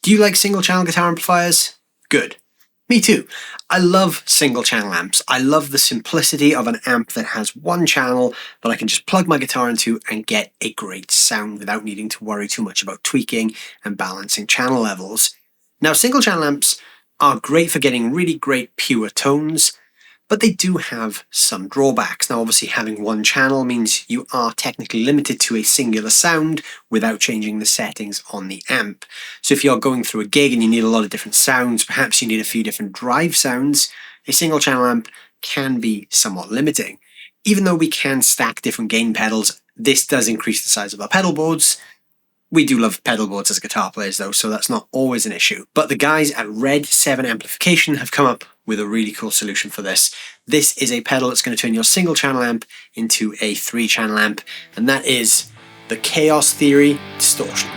Do you like single channel guitar amplifiers? Good. Me too. I love single channel amps. I love the simplicity of an amp that has one channel that I can just plug my guitar into and get a great sound without needing to worry too much about tweaking and balancing channel levels. Now, single channel amps are great for getting really great pure tones, but they do have some drawbacks. Now, obviously, having one channel means you are technically limited to a singular sound without changing the settings on the amp. So if you're going through a gig and you need a lot of different sounds, perhaps you need a few different drive sounds, a single channel amp can be somewhat limiting. Even though we can stack different gain pedals, this does increase the size of our pedal boards. We do love pedal boards as guitar players though, so that's not always an issue. But the guys at RedSeven Amplification have come up with a really cool solution for this. This is a pedal that's going to turn your single channel amp into a 3-channel amp, and that is the Chaos Theory Distortion.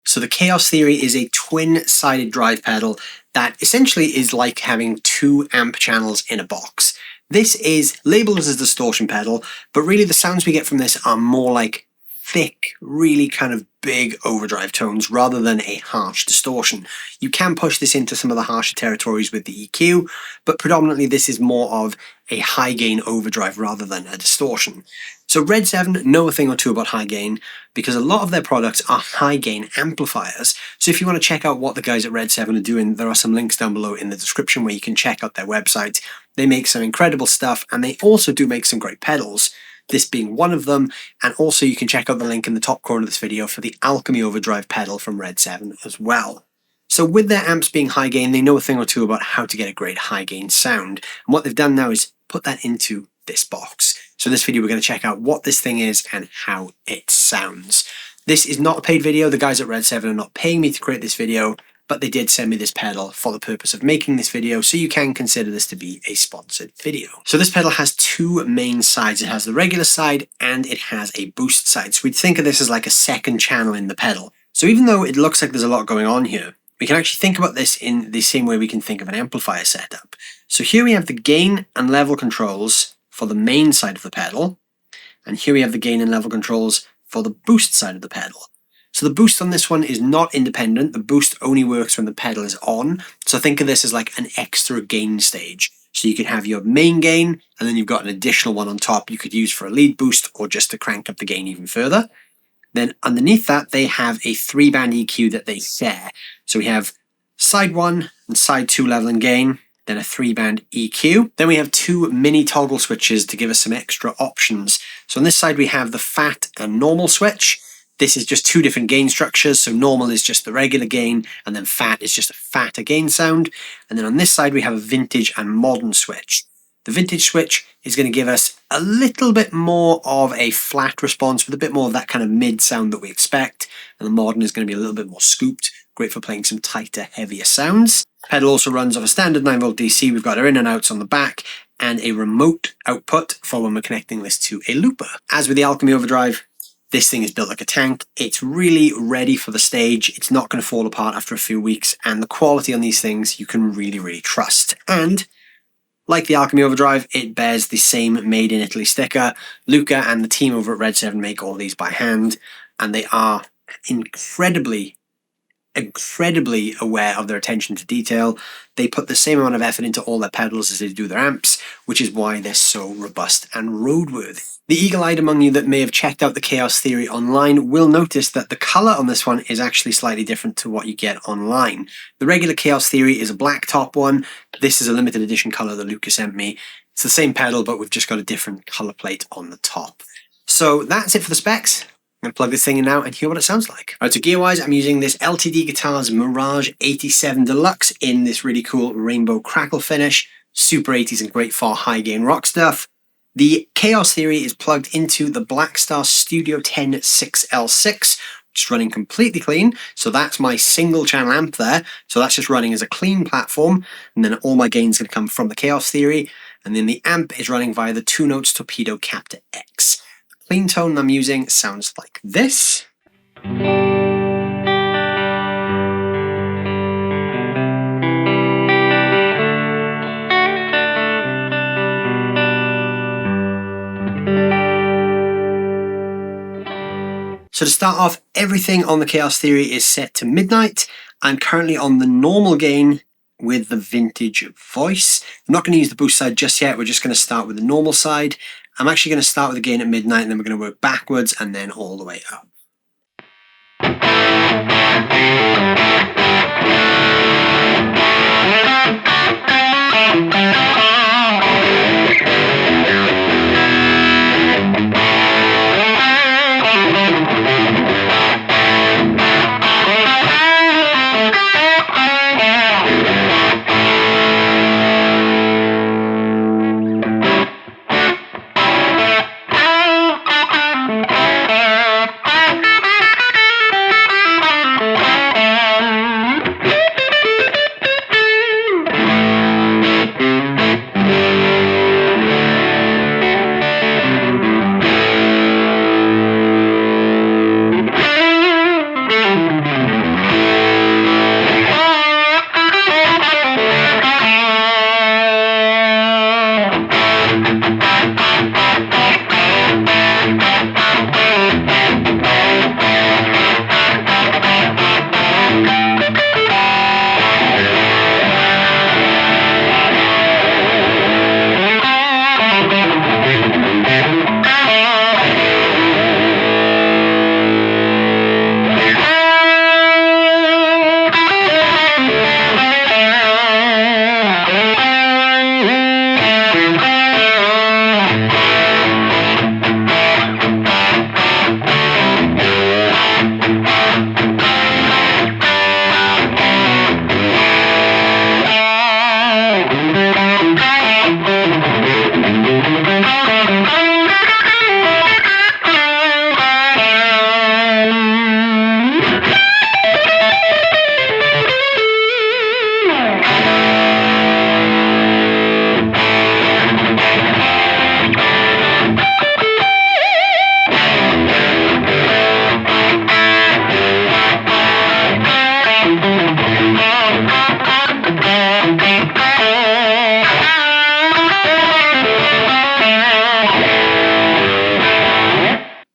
So the Chaos Theory is a twin-sided drive pedal that essentially is like having 2 amp channels in a box. This is labeled as a distortion pedal, but really the sounds we get from this are more like thick, really kind of big overdrive tones rather than a harsh distortion. You can push this into some of the harsher territories with the EQ, but predominantly this is more of a high gain overdrive rather than a distortion. So RedSeven know a thing or two about high gain because a lot of their products are high gain amplifiers. So if you want to check out what the guys at RedSeven are doing, there are some links down below in the description where you can check out their website. They make some incredible stuff and they also do make some great pedals, this being one of them. And also you can check out the link in the top corner of this video for the Alchemy Overdrive pedal from RedSeven as well. So with their amps being high gain, they know a thing or two about how to get a great high gain sound. And what they've done now is put that into this box. So in this video, we're going to check out what this thing is and how it sounds. This is not a paid video. The guys at RedSeven are not paying me to create this video, but they did send me this pedal for the purpose of making this video, so you can consider this to be a sponsored video. So this pedal has 2 main sides. It has the regular side and it has a boost side. So we'd think of this as like a second channel in the pedal. So even though it looks like there's a lot going on here, we can actually think about this in the same way we can think of an amplifier setup. So here we have the gain and level controls for the main side of the pedal, and here we have the gain and level controls for the boost side of the pedal. So the boost on this one is not independent. The boost only works when the pedal is on. So think of this as like an extra gain stage. So you could have your main gain, and then you've got an additional one on top you could use for a lead boost or just to crank up the gain even further. Then underneath that, they have a 3-band EQ that they share. So we have side 1 and side 2 level and gain, then a 3-band EQ. Then we have 2 mini toggle switches to give us some extra options. So on this side, we have the fat and normal switch. This is just 2 different gain structures. So normal is just the regular gain, and then fat is just a fatter gain sound. And then on this side, we have a vintage and modern switch. The vintage switch is going to give us a little bit more of a flat response with a bit more of that kind of mid sound that we expect. And the modern is going to be a little bit more scooped, great for playing some tighter, heavier sounds. Pedal also runs off a standard 9V DC. We've got our in and outs on the back and a remote output for when we're connecting this to a looper. As with the Alchemy Overdrive, This thing is built like a tank. It's really ready for the stage. It's not going to fall apart after a few weeks, and the quality on these things you can really, really trust. And like the Alchemy Overdrive, it bears the same Made in Italy sticker. Luca and the team over at RedSeven make all these by hand, and they are incredibly aware of their attention to detail. They put the same amount of effort into all their pedals as they do their amps, which is why they're so robust and roadworthy. The eagle-eyed among you that may have checked out the Chaos Theory online will notice that the colour on this one is actually slightly different to what you get online. The regular Chaos Theory is a black top one. This is a limited edition colour that Luca sent me. It's the same pedal, but we've just got a different colour plate on the top. So that's it for the specs. I'm going to plug this thing in now and hear what it sounds like. Alright, so gear-wise, I'm using this LTD Guitars Mirage 87 Deluxe in this really cool rainbow crackle finish. Super 80s and great for high-gain rock stuff. The Chaos Theory is plugged into the Blackstar Studio 10 6L6, which is running completely clean. So that's my single channel amp there. So that's just running as a clean platform. And then all my gain's going to come from the Chaos Theory. And then the amp is running via the 2-Notes Torpedo Captor X. Clean tone I'm using sounds like this. So to start off, everything on the Chaos Theory is set to midnight. I'm currently on the normal gain with the vintage voice. I'm not going to use the boost side just yet. We're just going to start with the normal side. I'm actually going to start with the gain at midnight, and then we're going to work backwards and then all the way up.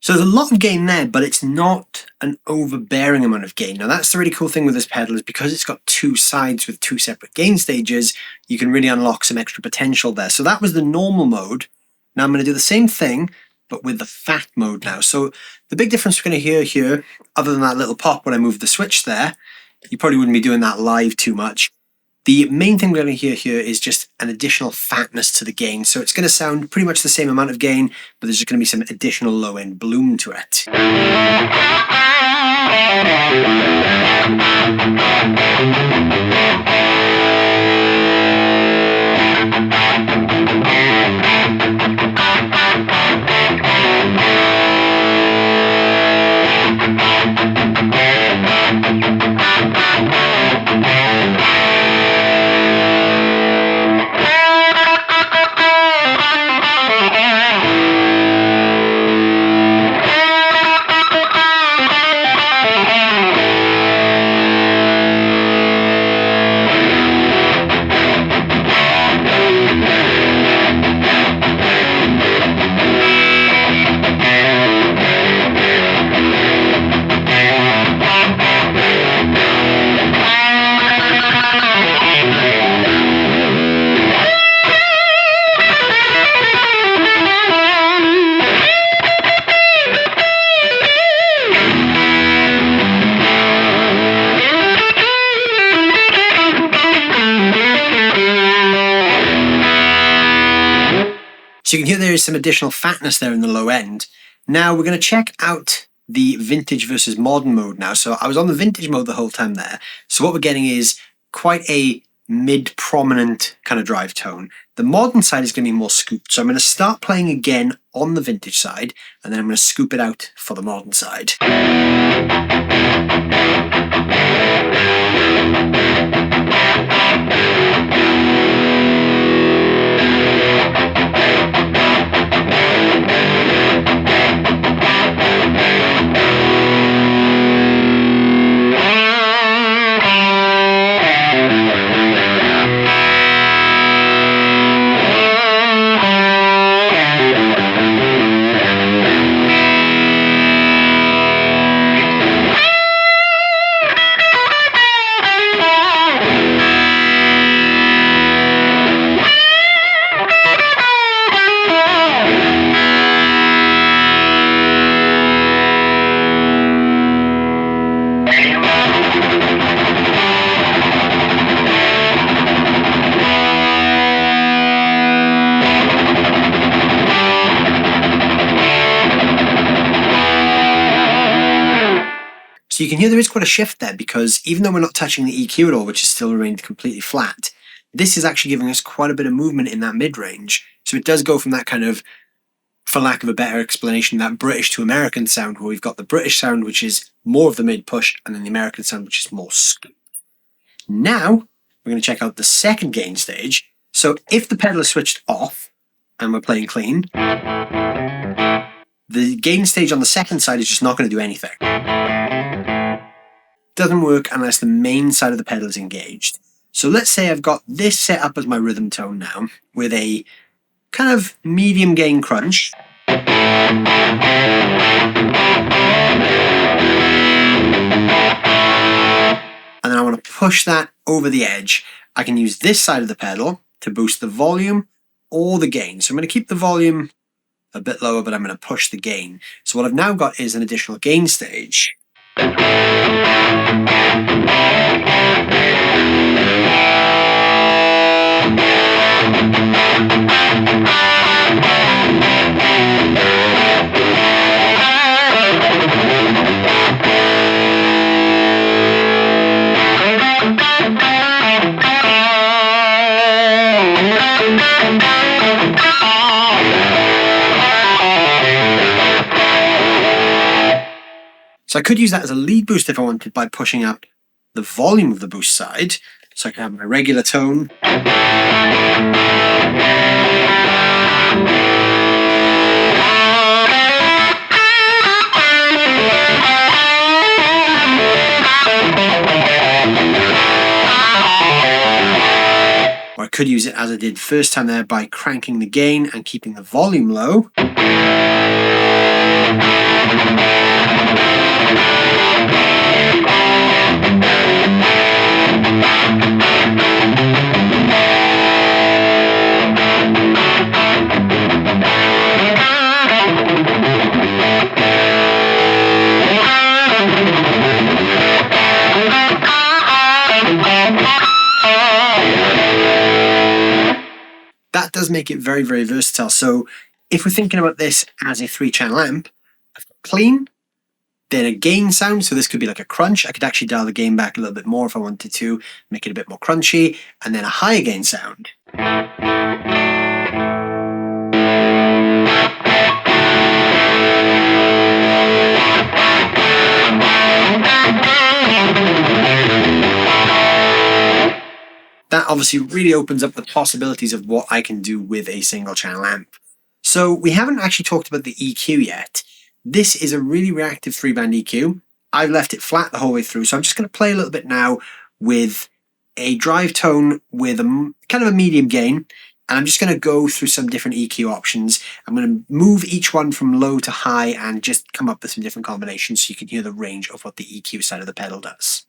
So there's a lot of gain there, but it's not an overbearing amount of gain. Now that's the really cool thing with this pedal, is because it's got two sides with two separate gain stages, you can really unlock some extra potential there. So that was the normal mode. Now I'm going to do the same thing, but with the fat mode now. So the big difference we're going to hear here, other than that little pop when I move the switch there, you probably wouldn't be doing that live too much. The main thing we're going to hear here is just an additional fatness to the gain. So it's going to sound pretty much the same amount of gain, but there's just going to be some additional low-end bloom to it. So you can hear there is some additional fatness there in the low end. Now we're going to check out the vintage versus modern mode now. So I was on the vintage mode the whole time there. So what we're getting is quite a mid-prominent kind of drive tone. The modern side is going to be more scooped. So I'm going to start playing again on the vintage side, and then I'm going to scoop it out for the modern side. So you can hear there is quite a shift there, because even though we're not touching the EQ at all, which is still remained completely flat, this is actually giving us quite a bit of movement in that mid-range. So it does go from that kind of, for lack of a better explanation, that British to American sound, where we've got the British sound, which is more of the mid-push, and then the American sound, which is more scoop. Now, we're going to check out the second gain stage. So if the pedal is switched off, and we're playing clean, the gain stage on the second side is just not going to do anything. Doesn't work unless the main side of the pedal is engaged. So let's say I've got this set up as my rhythm tone now, with a kind of medium gain crunch. And then I want to push that over the edge. I can use this side of the pedal to boost the volume or the gain. So I'm going to keep the volume a bit lower, but I'm going to push the gain. So what I've now got is an additional gain stage. So I could use that as a lead boost if I wanted, by pushing up the volume of the boost side. So I can have my regular tone. Or I could use it as I did first time there, by cranking the gain and keeping the volume low. That does make it very, very versatile. So if we're thinking about this as a 3-channel amp, I've got clean, then a gain sound. So this could be like a crunch. I could actually dial the gain back a little bit more if I wanted to, make it a bit more crunchy, and then a higher gain sound. That obviously really opens up the possibilities of what I can do with a single channel amp. So we haven't actually talked about the EQ yet. This is a really reactive 3-band EQ. I've left it flat the whole way through, so I'm just going to play a little bit now with a drive tone with a kind of a medium gain, and I'm just going to go through some different EQ options. I'm going to move each one from low to high and just come up with some different combinations so you can hear the range of what the EQ side of the pedal does.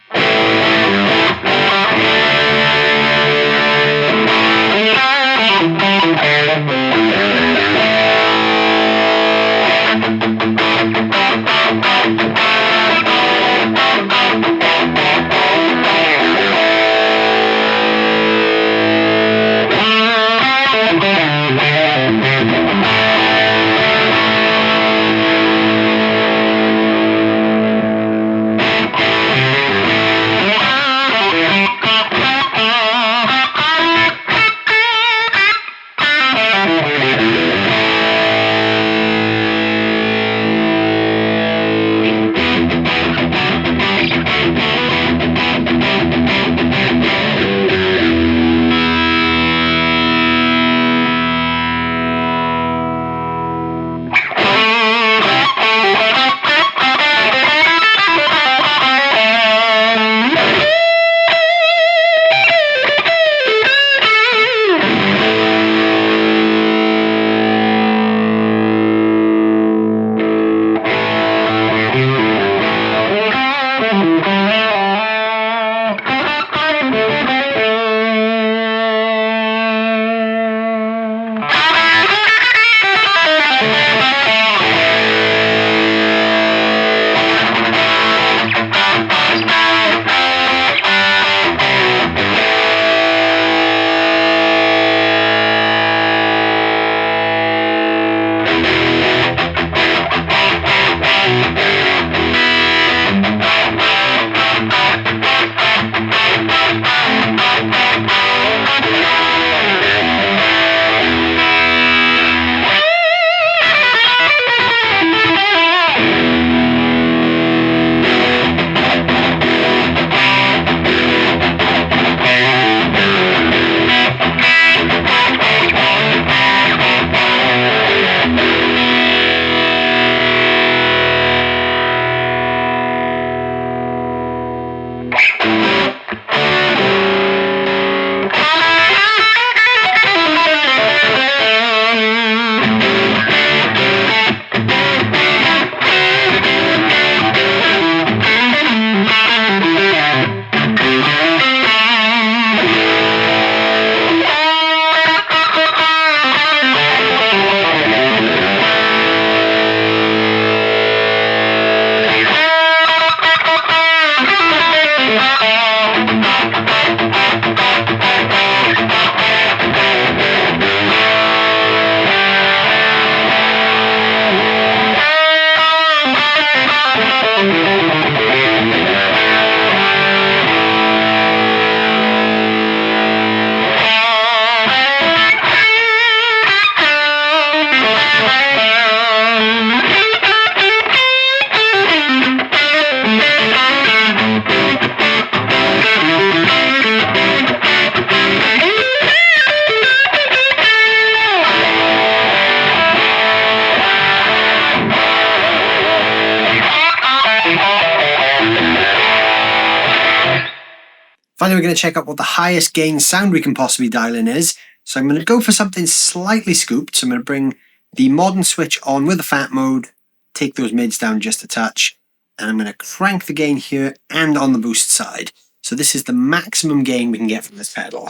Finally, we're going to check out what the highest gain sound we can possibly dial in is. So I'm going to go for something slightly scooped. So I'm going to bring the modern switch on with the fat mode, take those mids down just a touch, and I'm going to crank the gain here and on the boost side. So this is the maximum gain we can get from this pedal.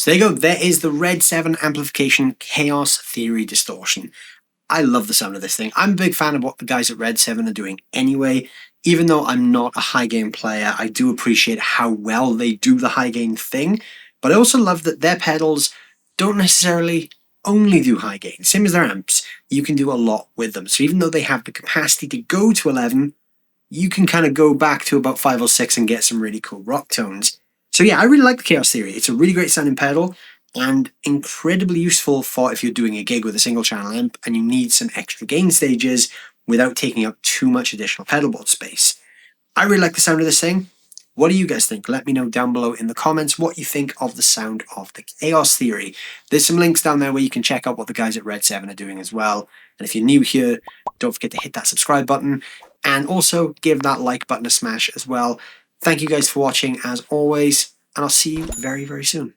So there you go, there is the RedSeven Amplification Chaos Theory Distortion. I love the sound of this thing. I'm a big fan of what the guys at RedSeven are doing anyway. Even though I'm not a high gain player, I do appreciate how well they do the high gain thing. But I also love that their pedals don't necessarily only do high gain. Same as their amps, you can do a lot with them. So even though they have the capacity to go to 11, you can kind of go back to about 5 or 6 and get some really cool rock tones. So yeah, I really like the Chaos Theory. It's a really great sounding pedal and incredibly useful for if you're doing a gig with a single channel amp and you need some extra gain stages without taking up too much additional pedal board space. I really like the sound of this thing. What do you guys think? Let me know down below in the comments what you think of the sound of the Chaos Theory. There's some links down there where you can check out what the guys at RedSeven are doing as well. And if you're new here, don't forget to hit that subscribe button and also give that like button a smash as well. Thank you guys for watching as always, and I'll see you very, very soon.